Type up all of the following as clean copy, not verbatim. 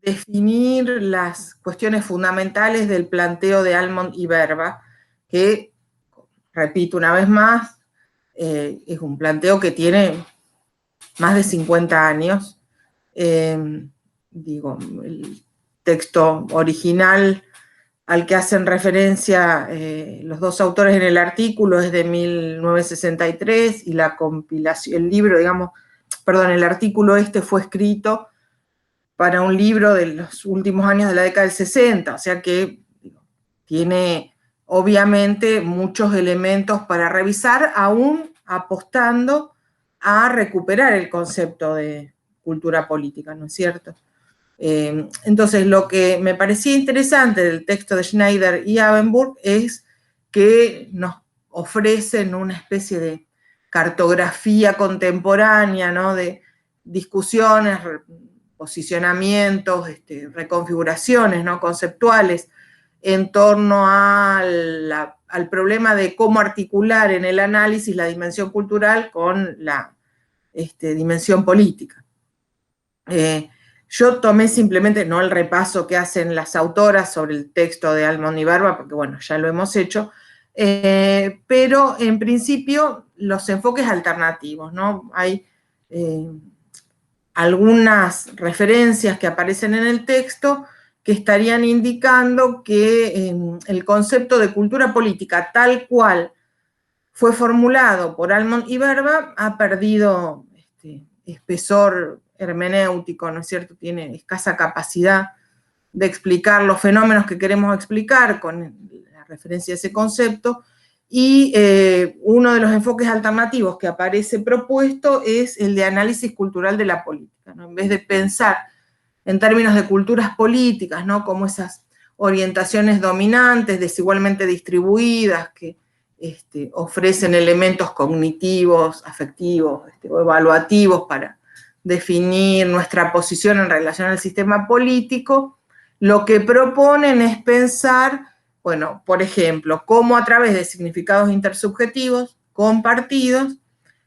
definir las cuestiones fundamentales del planteo de Almond y Verba, que, repito una vez más, es un planteo que tiene más de 50 años. Digo, el texto original al que hacen referencia los dos autores en el artículo es de 1963 y la compilación, el libro, digamos, perdón, el artículo este fue escrito para un libro de los últimos años de la década del 60, o sea que tiene obviamente muchos elementos para revisar, aún apostando a recuperar el concepto de cultura política, ¿no es cierto? Entonces, lo que me parecía interesante del texto de Schneider y Abenburg es que nos ofrecen una especie de cartografía contemporánea, ¿no? De discusiones, posicionamientos, reconfiguraciones, ¿no? Conceptuales en torno al problema de cómo articular en el análisis la dimensión cultural con la dimensión política. Yo tomé simplemente, no el repaso que hacen las autoras sobre el texto de Almond y Verba, porque bueno, ya lo hemos hecho, pero en principio los enfoques alternativos, ¿no? Hay algunas referencias que aparecen en el texto que estarían indicando que el concepto de cultura política tal cual fue formulado por Almond y Verba ha perdido espesor hermenéutico, ¿no es cierto? Tiene escasa capacidad de explicar los fenómenos que queremos explicar con la referencia a ese concepto, y uno de los enfoques alternativos que aparece propuesto es el de análisis cultural de la política, ¿no? En vez de pensar en términos de culturas políticas, ¿no? Como esas orientaciones dominantes, desigualmente distribuidas, que ofrecen elementos cognitivos, afectivos o evaluativos para definir nuestra posición en relación al sistema político, lo que proponen es pensar, bueno, por ejemplo, cómo a través de significados intersubjetivos compartidos,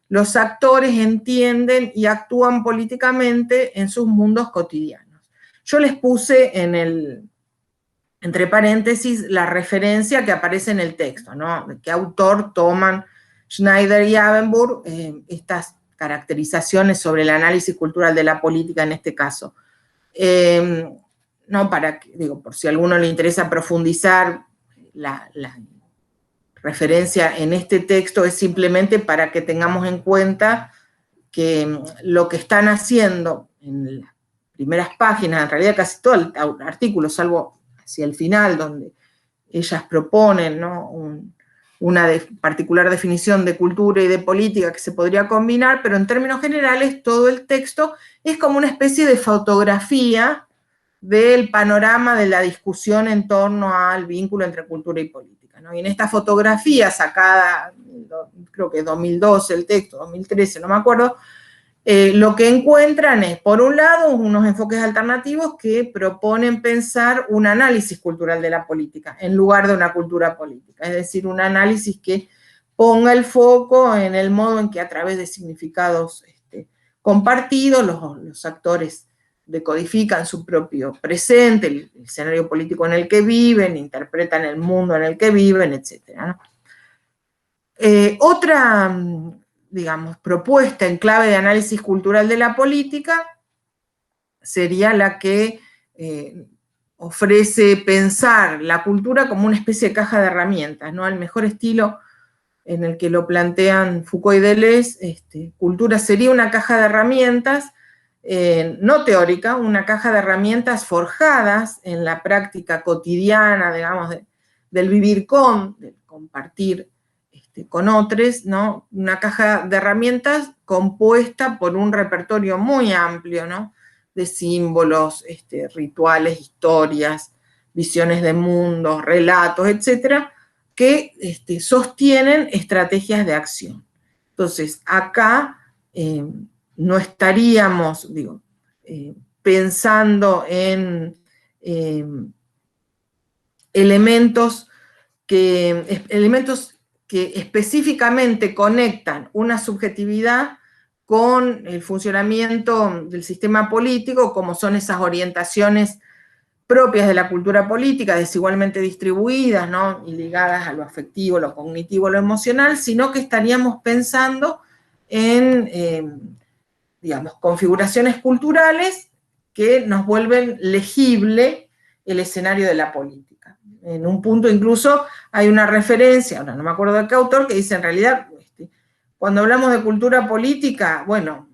los actores entienden y actúan políticamente en sus mundos cotidianos. Yo les puse entre paréntesis la referencia que aparece en el texto, ¿no? De qué autor toman Schneider y Abenburg estas caracterizaciones sobre el análisis cultural de la política en este caso. No para, digo, por si a alguno le interesa profundizar, la referencia en este texto es simplemente para que tengamos en cuenta que lo que están haciendo en las primeras páginas, en realidad casi todo el artículo, salvo hacia el final, donde ellas proponen, ¿no? una particular definición de cultura y de política que se podría combinar, pero en términos generales todo el texto es como una especie de fotografía del panorama de la discusión en torno al vínculo entre cultura y política, ¿no? Y en esta fotografía sacada, creo que 2012 el texto, 2013, no me acuerdo, lo que encuentran es, por un lado, unos enfoques alternativos que proponen pensar un análisis cultural de la política en lugar de una cultura política, es decir, un análisis que ponga el foco en el modo en que a través de significados compartidos los actores decodifican su propio presente, el escenario político en el que viven, interpretan el mundo en el que viven, etc., ¿no? Otra, digamos, propuesta en clave de análisis cultural de la política sería la que ofrece pensar la cultura como una especie de caja de herramientas, ¿no? Al mejor estilo en el que lo plantean Foucault y Deleuze, cultura sería una caja de herramientas, no teórica, una caja de herramientas forjadas en la práctica cotidiana, digamos, del vivir del compartir con otros, ¿no? Una caja de herramientas compuesta por un repertorio muy amplio, ¿no? De símbolos, rituales, historias, visiones de mundos, relatos, etcétera, que sostienen estrategias de acción. Entonces, acá no estaríamos, digo, pensando en elementos que específicamente conectan una subjetividad con el funcionamiento del sistema político, como son esas orientaciones propias de la cultura política, desigualmente distribuidas, ¿no? Y ligadas a lo afectivo, lo cognitivo, lo emocional, sino que estaríamos pensando en, digamos, configuraciones culturales que nos vuelven legible el escenario de la política. En un punto incluso hay una referencia, ahora no me acuerdo de qué autor, que dice en realidad, cuando hablamos de cultura política, bueno,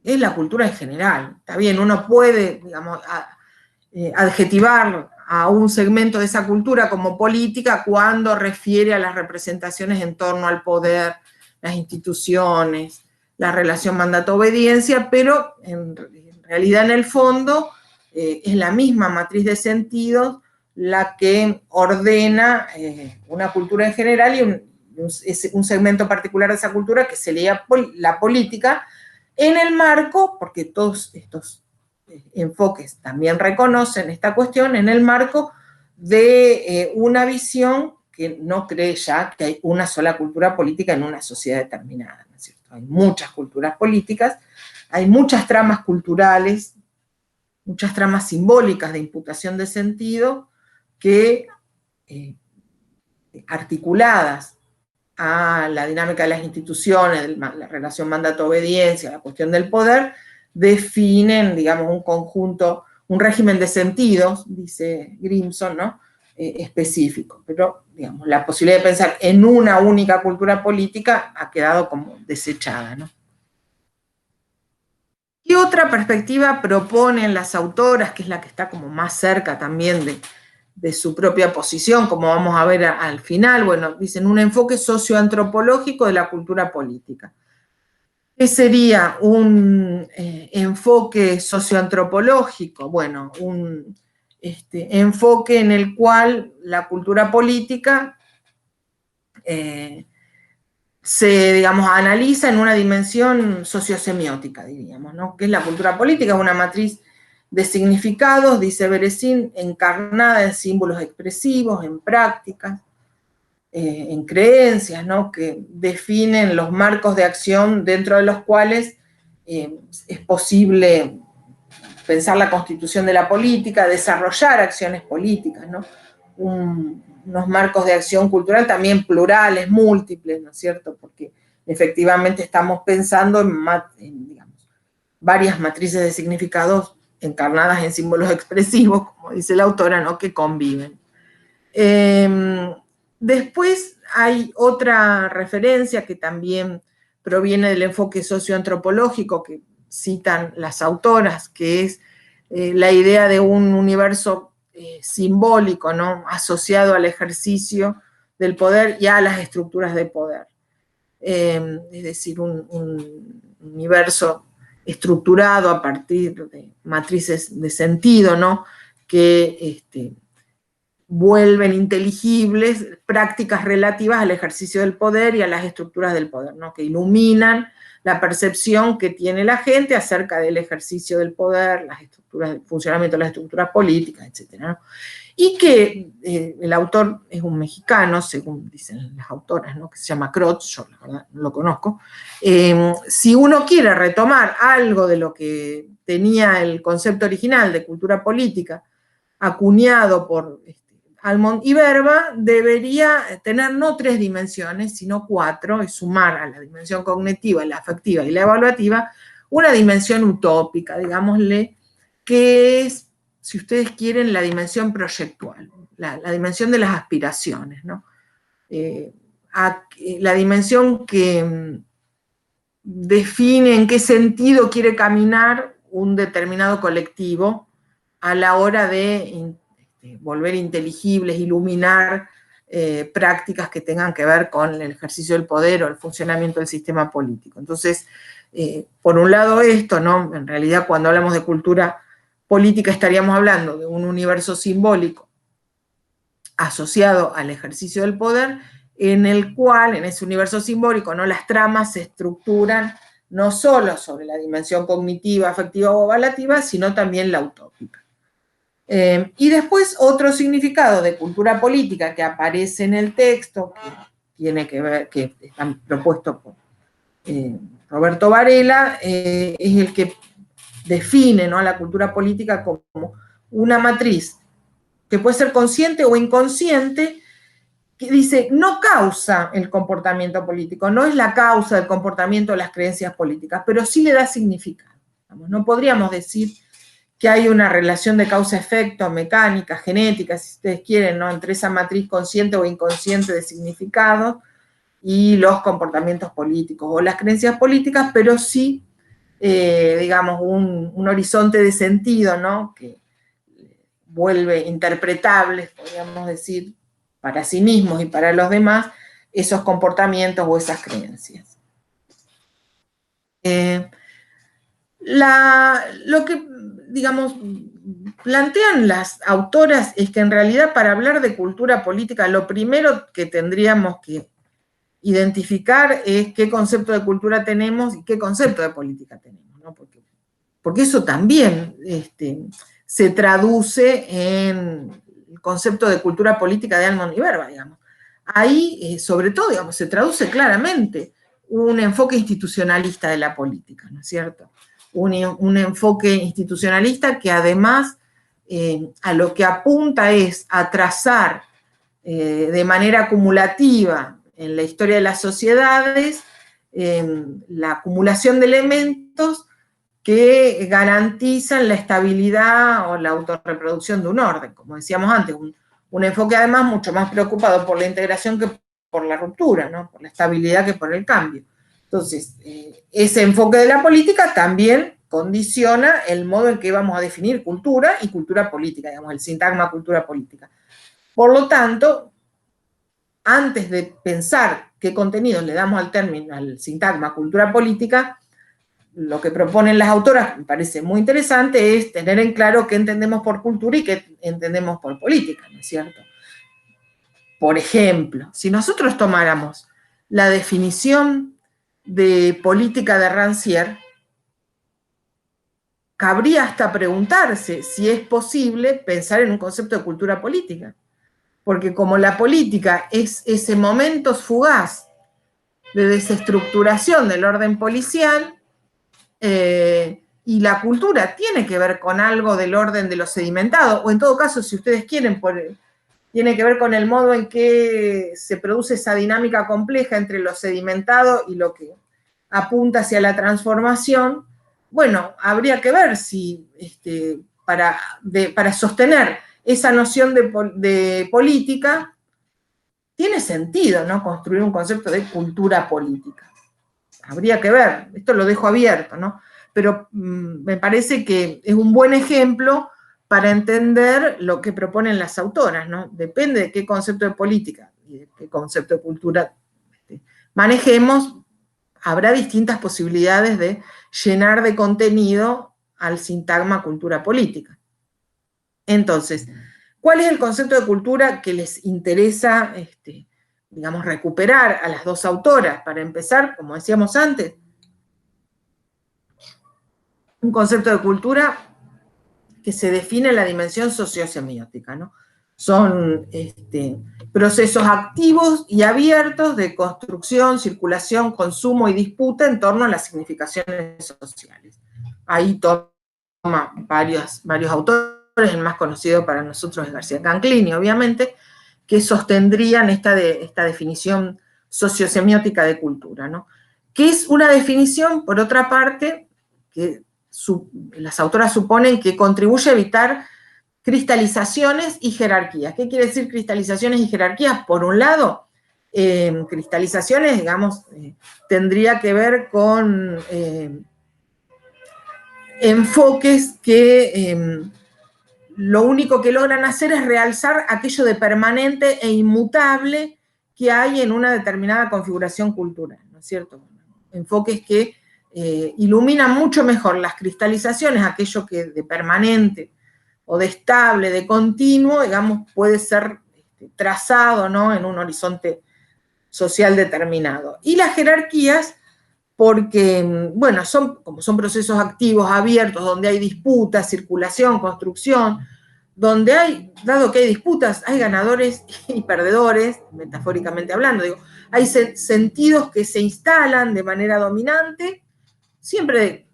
es la cultura en general. Está bien, uno puede, digamos, adjetivar a un segmento de esa cultura como política cuando refiere a las representaciones en torno al poder, las instituciones, la relación mandato-obediencia, pero en realidad en el fondo es la misma matriz de sentidos la que ordena una cultura en general y un segmento particular de esa cultura que sería la política, en el marco, porque todos estos enfoques también reconocen esta cuestión, en el marco de una visión que no cree ya que hay una sola cultura política en una sociedad determinada, ¿no es cierto? Hay muchas culturas políticas, hay muchas tramas culturales, muchas tramas simbólicas de imputación de sentido que, articuladas a la dinámica de las instituciones, la relación mandato-obediencia, la cuestión del poder, definen, digamos, un conjunto, un régimen de sentidos, dice Grimson, ¿no? Específico. Pero, digamos, la posibilidad de pensar en una única cultura política ha quedado como desechada, ¿no? ¿Qué otra perspectiva proponen las autoras, que es la que está como más cerca también de su propia posición, como vamos a ver al final? Bueno, dicen un enfoque socioantropológico de la cultura política. ¿Qué sería un enfoque socioantropológico? Bueno, un enfoque en el cual la cultura política se, digamos, analiza en una dimensión sociosemiótica, diríamos, ¿no? Que es la cultura política, una matriz de significados, dice Beresín, encarnada en símbolos expresivos, en prácticas, en creencias, ¿no? Que definen los marcos de acción dentro de los cuales es posible pensar la constitución de la política, desarrollar acciones políticas, ¿no? Unos marcos de acción cultural también plurales, múltiples, ¿no es cierto? Porque efectivamente estamos pensando en digamos, varias matrices de significados encarnadas en símbolos expresivos, como dice la autora, ¿no? Que conviven. Después hay otra referencia que también proviene del enfoque socioantropológico que citan las autoras, que es la idea de un universo simbólico, ¿no? Asociado al ejercicio del poder y a las estructuras de poder. Es decir, un universo estructurado a partir de matrices de sentido, ¿no? Que vuelven inteligibles prácticas relativas al ejercicio del poder y a las estructuras del poder, ¿no? Que iluminan la percepción que tiene la gente acerca del ejercicio del poder, las estructuras, el funcionamiento de las estructuras políticas, etc., ¿no? Y que el autor es un mexicano, según dicen las autoras, ¿no? Que se llama Crotz, yo la verdad no lo conozco. Si uno quiere retomar algo de lo que tenía el concepto original de cultura política, acuñado por Almond y Verba, debería tener no 3 dimensiones, sino 4, y sumar a la dimensión cognitiva, la afectiva y la evaluativa, una dimensión utópica, digámosle, que es, si ustedes quieren, la dimensión proyectual, la dimensión de las aspiraciones, ¿no? La dimensión que define en qué sentido quiere caminar un determinado colectivo a la hora de volver inteligibles, iluminar prácticas que tengan que ver con el ejercicio del poder o el funcionamiento del sistema político. Entonces, por un lado esto, ¿no? En realidad cuando hablamos de cultura política estaríamos hablando de un universo simbólico asociado al ejercicio del poder, en el cual, en ese universo simbólico, ¿no? Las tramas se estructuran no solo sobre la dimensión cognitiva, afectiva o evaluativa, sino también la utópica. Y después otro significado de cultura política que aparece en el texto, que tiene que ver, que están propuestos por Roberto Varela, es el que define, ¿no?, la cultura política como una matriz que puede ser consciente o inconsciente, que dice, no causa el comportamiento político, no es la causa del comportamiento de las creencias políticas, pero sí le da significado. No podríamos decir que hay una relación de causa-efecto, mecánica, genética, si ustedes quieren, ¿no?, entre esa matriz consciente o inconsciente de significado y los comportamientos políticos o las creencias políticas, pero sí, digamos, un horizonte de sentido, ¿no?, que vuelve interpretables, podríamos decir, para sí mismos y para los demás, esos comportamientos o esas creencias. Lo que, digamos, plantean las autoras es que en realidad para hablar de cultura política lo primero que tendríamos que identificar es qué concepto de cultura tenemos y qué concepto de política tenemos, ¿no? Porque eso también se traduce en el concepto de cultura política de Almond y Verba, digamos. Ahí, sobre todo, digamos, se traduce claramente un enfoque institucionalista de la política, ¿no es cierto? Un enfoque institucionalista que además a lo que apunta es a trazar de manera acumulativa en la historia de las sociedades la acumulación de elementos que garantizan la estabilidad o la autorreproducción de un orden, como decíamos antes, un enfoque además mucho más preocupado por la integración que por la ruptura, ¿no?, por la estabilidad que por el cambio. Entonces, ese enfoque de la política también condiciona el modo en que vamos a definir cultura y cultura política, digamos, el sintagma cultura política. Por lo tanto, antes de pensar qué contenidos le damos al término, al sintagma cultura política, lo que proponen las autoras, me parece muy interesante, es tener en claro qué entendemos por cultura y qué entendemos por política, ¿no es cierto? Por ejemplo, si nosotros tomáramos la definición de política de Rancière, cabría hasta preguntarse si es posible pensar en un concepto de cultura política. Porque como la política es ese momento fugaz de desestructuración del orden policial, y la cultura tiene que ver con algo del orden de lo sedimentado, o en todo caso, si ustedes quieren, tiene que ver con el modo en que se produce esa dinámica compleja entre lo sedimentado y lo que apunta hacia la transformación. Bueno, habría que ver si para sostener esa noción de política tiene sentido, ¿no?, construir un concepto de cultura política. Habría que ver, esto lo dejo abierto, ¿no? Pero me parece que es un buen ejemplo para entender lo que proponen las autoras, ¿no? Depende de qué concepto de política y de qué concepto de cultura manejemos, habrá distintas posibilidades de llenar de contenido al sintagma cultura política. Entonces, ¿cuál es el concepto de cultura que les interesa, digamos, recuperar a las dos autoras? Para empezar, como decíamos antes, un concepto de cultura que se define en la dimensión sociosemiótica, ¿no? Son procesos activos y abiertos de construcción, circulación, consumo y disputa en torno a las significaciones sociales. Ahí toma varios autores, el más conocido para nosotros es García Canclini, obviamente, que sostendrían esta definición sociosemiótica de cultura, ¿no? Que es una definición, por otra parte, que las autoras suponen que contribuye a evitar cristalizaciones y jerarquías. ¿Qué quiere decir cristalizaciones y jerarquías? Por un lado, cristalizaciones, digamos, tendría que ver con enfoques que lo único que logran hacer es realzar aquello de permanente e inmutable que hay en una determinada configuración cultural, ¿no es cierto? Enfoques que iluminan mucho mejor las cristalizaciones, aquello que de permanente o de estable, de continuo, digamos, puede ser trazado, ¿no?, en un horizonte social determinado. Y las jerarquías, porque, bueno, como son procesos activos, abiertos, donde hay disputa, circulación, construcción, dado que hay disputas, hay ganadores y perdedores, metafóricamente hablando, digo, hay sentidos que se instalan de manera dominante, siempre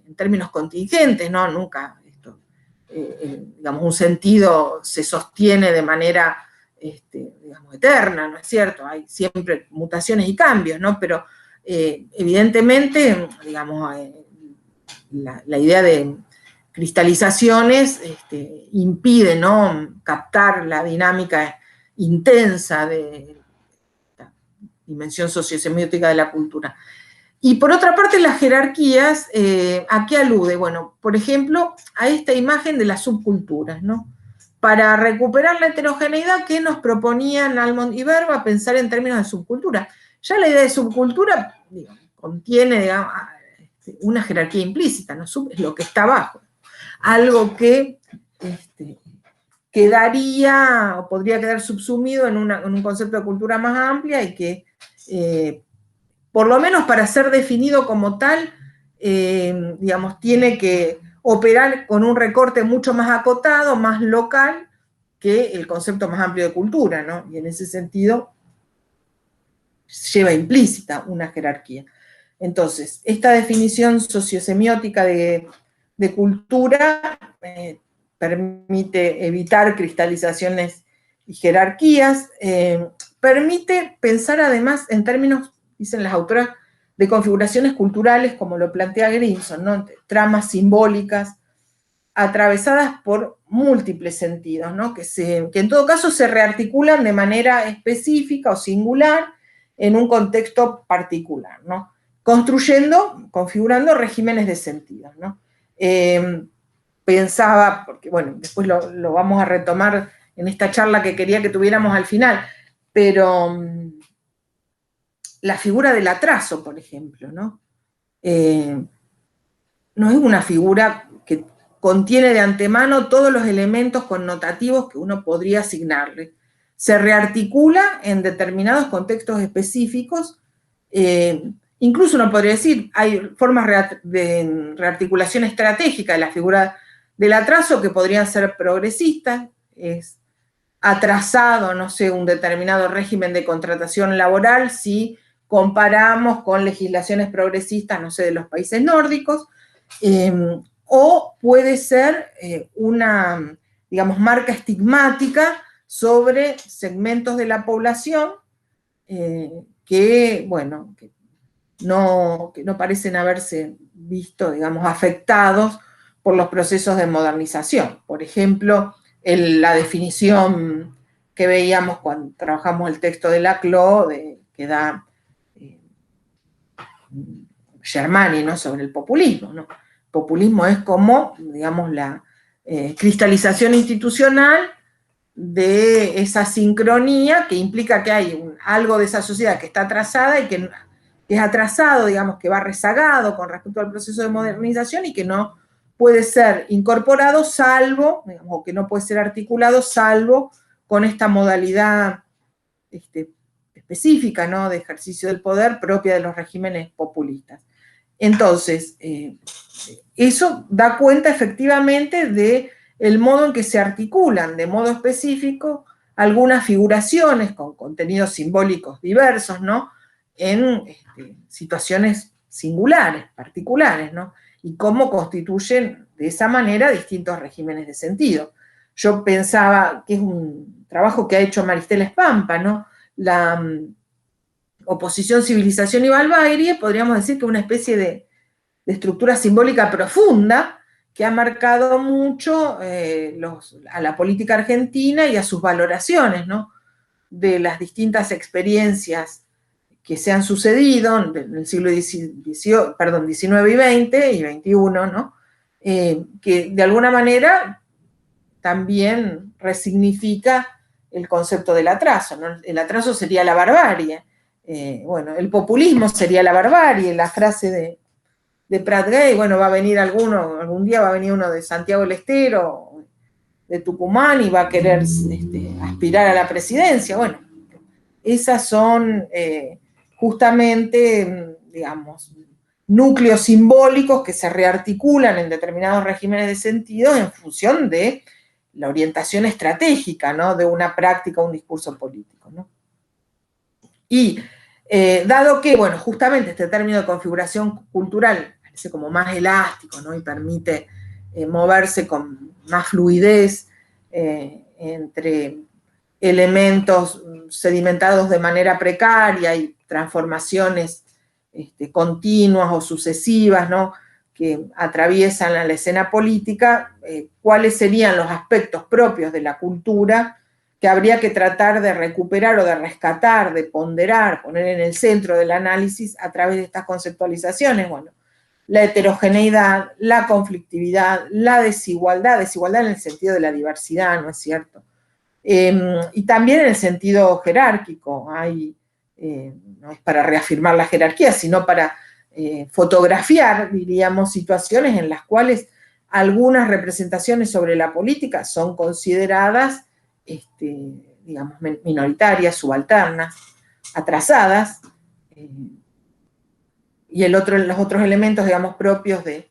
en términos contingentes, ¿no? Nunca digamos, un sentido se sostiene de manera, digamos, eterna, ¿no es cierto? Hay siempre mutaciones y cambios, ¿no? Pero evidentemente, digamos, la idea de cristalizaciones impide, ¿no?, captar la dinámica intensa de la dimensión sociosemiótica de la cultura. Y por otra parte, las jerarquías, ¿a qué alude? Bueno, por ejemplo, a esta imagen de las subculturas, ¿no? Para recuperar la heterogeneidad que nos proponían Almond y Verba, pensar en términos de subcultura. Ya la idea de subcultura, digo, contiene, digamos, una jerarquía implícita, ¿no? Sub es lo que está abajo. Algo que quedaría o podría quedar subsumido en un concepto de cultura más amplia y que, por lo menos para ser definido como tal, digamos, tiene que operar con un recorte mucho más acotado, más local, que el concepto más amplio de cultura, ¿no? Y en ese sentido lleva implícita una jerarquía. Entonces, esta definición sociosemiótica de cultura permite evitar cristalizaciones y jerarquías, permite pensar además en términos, dicen las autoras, de configuraciones culturales, como lo plantea Grimson, ¿no? Tramas simbólicas atravesadas por múltiples sentidos, ¿no? que en todo caso se rearticulan de manera específica o singular en un contexto particular, ¿no? Configurando regímenes de sentidos, ¿no? Pensaba, porque bueno, después lo vamos a retomar en esta charla que quería que tuviéramos al final, pero la figura del atraso, por ejemplo, ¿no? No es una figura que contiene de antemano todos los elementos connotativos que uno podría asignarle. Se rearticula en determinados contextos específicos, incluso uno podría decir, hay formas de rearticulación estratégica de la figura del atraso que podrían ser progresistas, es atrasado, no sé, un determinado régimen de contratación laboral si comparamos con legislaciones progresistas, no sé, de los países nórdicos, o puede ser una, digamos, marca estigmática sobre segmentos de la población que, bueno, que no parecen haberse visto, digamos, afectados por los procesos de modernización. Por ejemplo, la definición que veíamos cuando trabajamos el texto de Laclau, que da Germani, ¿no?, sobre el populismo, ¿no? Populismo es como, digamos, la cristalización institucional de esa sincronía que implica que hay algo de esa sociedad que está atrasada y que es atrasado, digamos, que va rezagado con respecto al proceso de modernización y que no puede ser incorporado salvo, digamos, o que no puede ser articulado salvo con esta modalidad específica, ¿no?, de ejercicio del poder propia de los regímenes populistas. Entonces, eso da cuenta efectivamente del modo en que se articulan de modo específico algunas figuraciones con contenidos simbólicos diversos, ¿no?, en situaciones singulares, particulares, ¿no?, y cómo constituyen de esa manera distintos regímenes de sentido. Yo pensaba que es un trabajo que ha hecho Maristela Espampa, ¿no?, la oposición, civilización y barbarie, podríamos decir que es una especie de estructura simbólica profunda que ha marcado mucho a la política argentina y a sus valoraciones, ¿no?, de las distintas experiencias que se han sucedido en el siglo XIX y XX y XXI, ¿no?, que de alguna manera también resignifica el concepto del atraso, ¿no? El atraso sería la barbarie, bueno, el populismo sería la barbarie, la frase de Prat Gay, bueno, va a venir algún día va a venir uno de Santiago del Estero, de Tucumán, y va a querer aspirar a la presidencia. Bueno, esas son justamente, digamos, núcleos simbólicos que se rearticulan en determinados regímenes de sentido en función de la orientación estratégica, ¿no?, de una práctica o un discurso político, ¿no? Y dado que, bueno, justamente este término de configuración cultural parece como más elástico, ¿no?, y permite moverse con más fluidez entre elementos sedimentados de manera precaria y transformaciones continuas o sucesivas, ¿no?, que atraviesan la escena política, cuáles serían los aspectos propios de la cultura que habría que tratar de recuperar o de rescatar, de ponderar, poner en el centro del análisis a través de estas conceptualizaciones. Bueno, la heterogeneidad, la conflictividad, la desigualdad, desigualdad en el sentido de la diversidad, ¿no es cierto? Y también en el sentido jerárquico, no es para reafirmar la jerarquía, sino para fotografiar, diríamos, situaciones en las cuales algunas representaciones sobre la política son consideradas, digamos, minoritarias, subalternas, atrasadas, y los otros elementos, digamos, propios de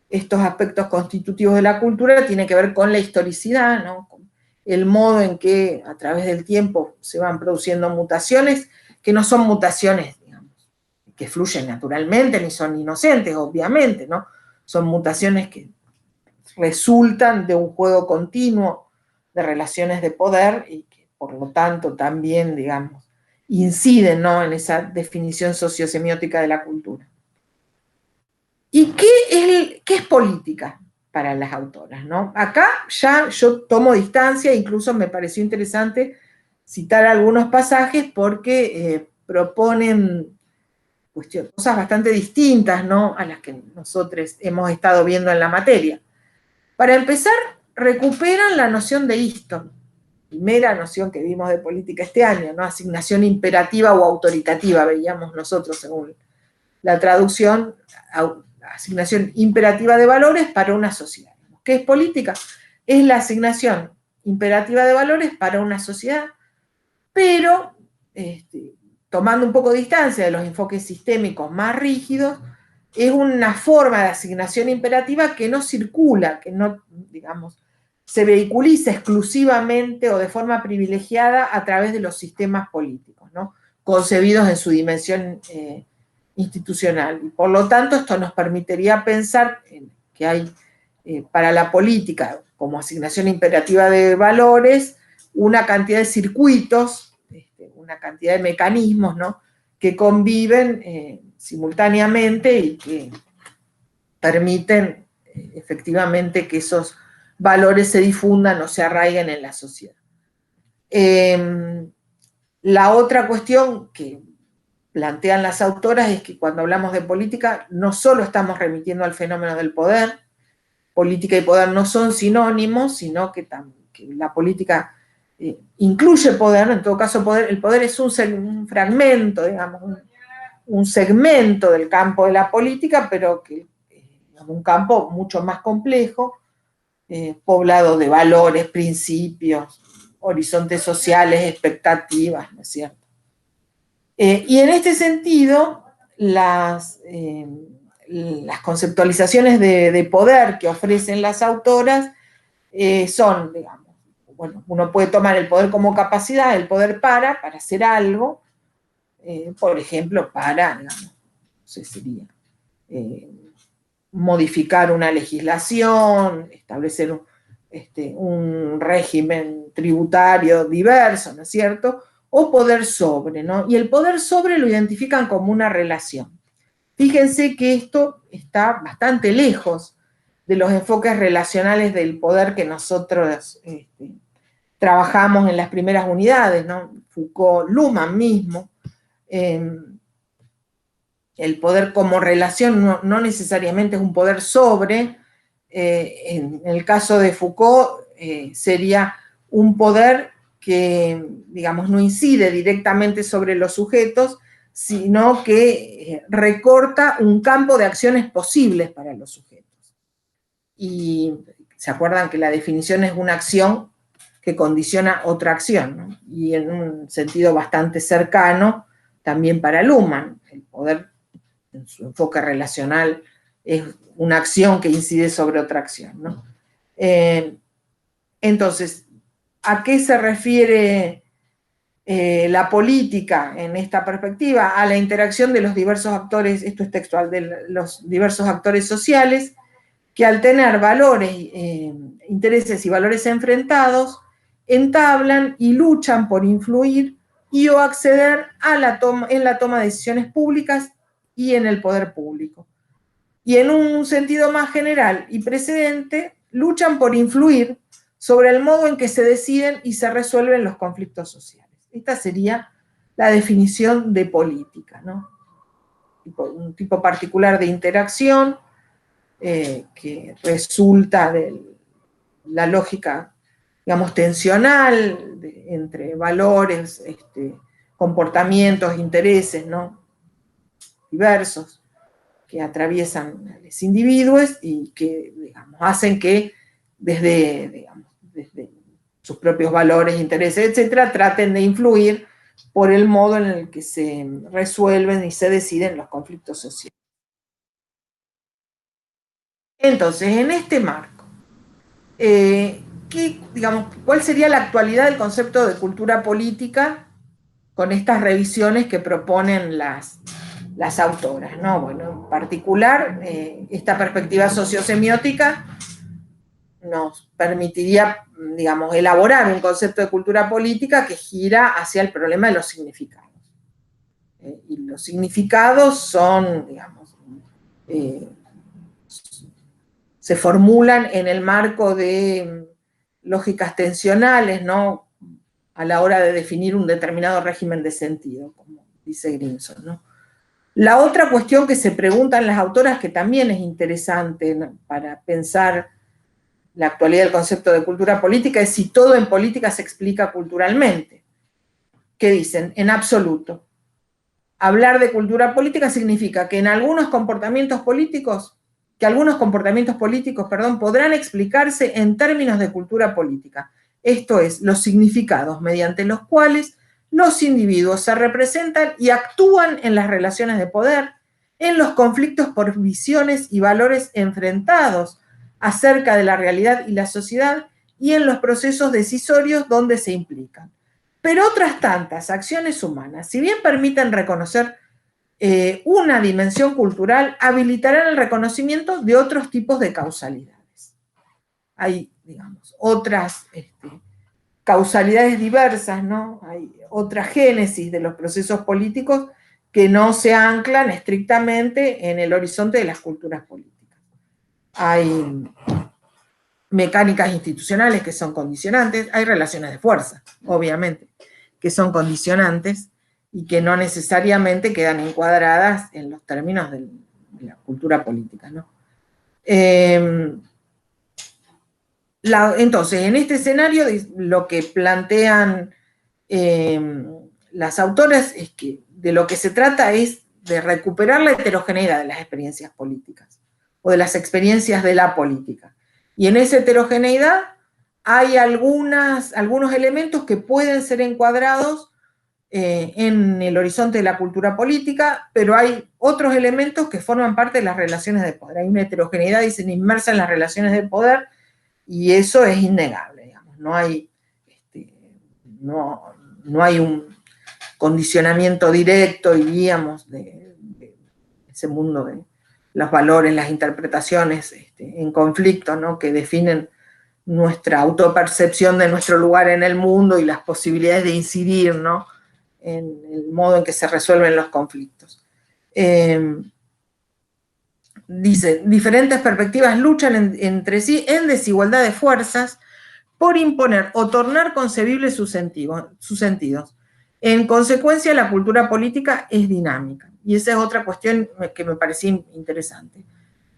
estos aspectos constitutivos de la cultura tiene que ver con la historicidad, ¿no?, con el modo en que a través del tiempo se van produciendo mutaciones, que no son mutaciones, digamos, que fluyen naturalmente, ni son inocentes, obviamente, ¿no? Son mutaciones que resultan de un juego continuo de relaciones de poder y que, por lo tanto, también, digamos, inciden, ¿no?, en esa definición sociosemiótica de la cultura. ¿Y qué es política para las autoras, ¿no? Acá ya yo tomo distancia, incluso me pareció interesante citar algunos pasajes porque proponen cosas bastante distintas, ¿no?, a las que nosotros hemos estado viendo en la materia. Para empezar, recuperan la noción de Easton, primera noción que vimos de política este año, ¿no?, asignación imperativa o autoritativa, veíamos nosotros según la traducción, asignación imperativa de valores para una sociedad. ¿Qué es política? Es la asignación imperativa de valores para una sociedad, pero tomando un poco de distancia de los enfoques sistémicos más rígidos, es una forma de asignación imperativa que no circula, que no, digamos, se vehiculiza exclusivamente o de forma privilegiada a través de los sistemas políticos, ¿no?, concebidos en su dimensión institucional. Y por lo tanto, esto nos permitiría pensar que hay para la política, como asignación imperativa de valores, una cantidad de circuitos, una cantidad de mecanismos, ¿no?, que conviven simultáneamente y que permiten efectivamente que esos valores se difundan o se arraiguen en la sociedad. La otra cuestión que plantean las autoras es que cuando hablamos de política no solo estamos remitiendo al fenómeno del poder, política y poder no son sinónimos, sino que la política incluye poder, en todo caso el poder es un fragmento, digamos, un segmento del campo de la política, pero que es un campo mucho más complejo, poblado de valores, principios, horizontes sociales, expectativas, ¿no es cierto? Y en este sentido, las conceptualizaciones de poder que ofrecen las autoras son, digamos, bueno, uno puede tomar el poder como capacidad, el poder para hacer algo, por ejemplo, para, digamos, no sé, sería modificar una legislación, establecer un régimen tributario diverso, ¿no es cierto?, o poder sobre, ¿no? Y el poder sobre lo identifican como una relación. Fíjense que esto está bastante lejos de los enfoques relacionales del poder que nosotros trabajamos en las primeras unidades, ¿no? Foucault, Luhmann mismo. El poder como relación no necesariamente es un poder sobre. En el caso de Foucault sería un poder que, digamos, no incide directamente sobre los sujetos, sino que recorta un campo de acciones posibles para los sujetos. Y se acuerdan que la definición es una acción que condiciona otra acción, ¿no? Y en un sentido bastante cercano también para Luhmann, el poder en su enfoque relacional es una acción que incide sobre otra acción, ¿no? Entonces, ¿a qué se refiere la política en esta perspectiva? A la interacción de los diversos actores, esto es textual, de los diversos actores sociales, que al tener valores, intereses y valores enfrentados, entablan y luchan por influir y o acceder a en la toma de decisiones públicas y en el poder público. Y en un sentido más general y precedente, luchan por influir sobre el modo en que se deciden y se resuelven los conflictos sociales. Esta sería la definición de política, ¿no? Un tipo particular de interacción que resulta de la lógica, digamos, tensional entre valores, comportamientos, intereses, ¿no? Diversos que atraviesan a los individuos y que, digamos, hacen que desde sus propios valores, intereses, etcétera, traten de influir por el modo en el que se resuelven y se deciden los conflictos sociales. Entonces, en este marco, ¿cuál sería la actualidad del concepto de cultura política con estas revisiones que proponen las autoras, ¿no? Bueno, en particular, esta perspectiva sociosemiótica nos permitiría, digamos, elaborar un concepto de cultura política que gira hacia el problema de los significados. Y los significados son, digamos, se formulan en el marco de lógicas tensionales, ¿no? A la hora de definir un determinado régimen de sentido, como dice Grimson, ¿no? La otra cuestión que se preguntan las autoras, que también es interesante, ¿no?, para pensar la actualidad del concepto de cultura política, es si todo en política se explica culturalmente. ¿Qué dicen? En absoluto. Hablar de cultura política significa que algunos comportamientos políticos podrán explicarse en términos de cultura política. Esto es, los significados mediante los cuales los individuos se representan y actúan en las relaciones de poder, en los conflictos por visiones y valores enfrentados acerca de la realidad y la sociedad y en los procesos decisorios donde se implican. Pero otras tantas acciones humanas, si bien permiten reconocer una dimensión cultural, habilitarán el reconocimiento de otros tipos de causalidades. Hay, digamos, otras causalidades diversas, ¿no? Hay otra génesis de los procesos políticos que no se anclan estrictamente en el horizonte de las culturas políticas. Hay mecánicas institucionales que son condicionantes, hay relaciones de fuerza, obviamente, que son condicionantes y que no necesariamente quedan encuadradas en los términos de la cultura política, ¿no? Entonces, en este escenario, lo que plantean las autoras es que de lo que se trata es de recuperar la heterogeneidad de las experiencias políticas o de las experiencias de la política. Y en esa heterogeneidad hay algunos elementos que pueden ser encuadrados en el horizonte de la cultura política, pero hay otros elementos que forman parte de las relaciones de poder. Hay una heterogeneidad, dicen, inmersa en las relaciones de poder, y eso es innegable, digamos. No hay un condicionamiento directo, diríamos, de ese mundo de los valores, las interpretaciones en conflicto, ¿no?, que definen nuestra autopercepción de nuestro lugar en el mundo y las posibilidades de incidir, ¿no?, en el modo en que se resuelven los conflictos. Dice, diferentes perspectivas luchan entre sí en desigualdad de fuerzas por imponer o tornar concebibles sus sentidos. En consecuencia, la cultura política es dinámica. Y esa es otra cuestión que me parecía interesante.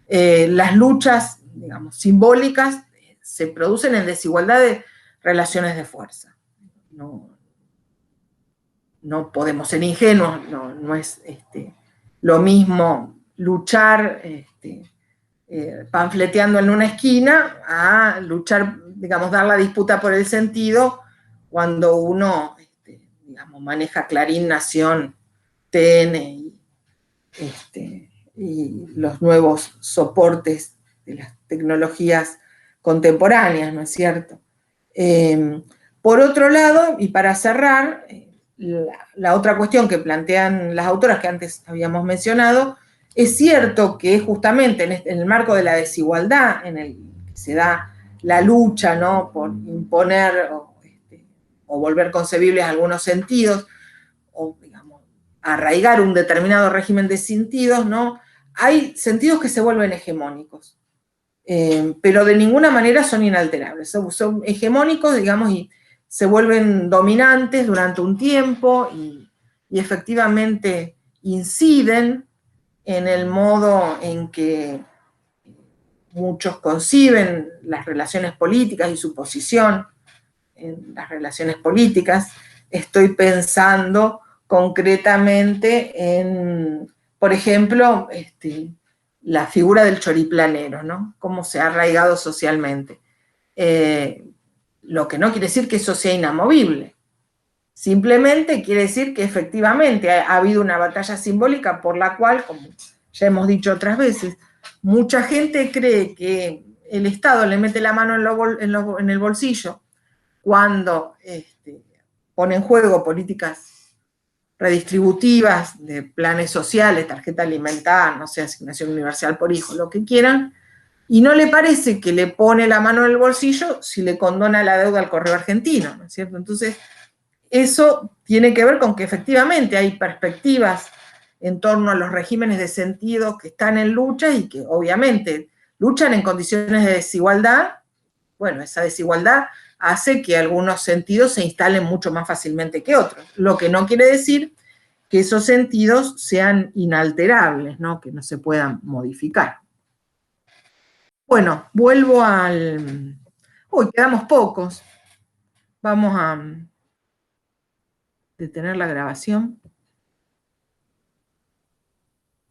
Las luchas, digamos, simbólicas se producen en desigualdad de relaciones de fuerza. No podemos ser ingenuos, no es lo mismo luchar panfleteando en una esquina a luchar, digamos, dar la disputa por el sentido cuando uno, digamos, maneja Clarín, Nación, TN y los nuevos soportes de las tecnologías contemporáneas, ¿no es cierto? Por otro lado, y para cerrar, la otra cuestión que plantean las autoras que antes habíamos mencionado, es cierto que justamente en el marco de la desigualdad en el que se da la lucha, ¿no?, por imponer o volver concebibles algunos sentidos, o digamos, arraigar un determinado régimen de sentidos, ¿no? Hay sentidos que se vuelven hegemónicos, pero de ninguna manera son inalterables. Son hegemónicos, digamos, y se vuelven dominantes durante un tiempo y efectivamente inciden en el modo en que muchos conciben las relaciones políticas y su posición en las relaciones políticas. Estoy pensando concretamente en, por ejemplo, la figura del choriplanero, ¿no? Cómo se ha arraigado socialmente. Lo que no quiere decir que eso sea inamovible. Simplemente quiere decir que efectivamente ha habido una batalla simbólica por la cual, como ya hemos dicho otras veces, mucha gente cree que el Estado le mete la mano en el bolsillo cuando pone en juego políticas redistributivas de planes sociales, tarjeta alimentar, no sé, asignación universal por hijo, lo que quieran, y no le parece que le pone la mano en el bolsillo si le condona la deuda al correo argentino, ¿no es cierto? Entonces, eso tiene que ver con que efectivamente hay perspectivas en torno a los regímenes de sentido que están en lucha y que obviamente luchan en condiciones de desigualdad. Bueno, esa desigualdad hace que algunos sentidos se instalen mucho más fácilmente que otros, lo que no quiere decir que esos sentidos sean inalterables, ¿no?, que no se puedan modificar. Bueno, vuelvo al... Uy, quedamos pocos. Vamos a detener la grabación.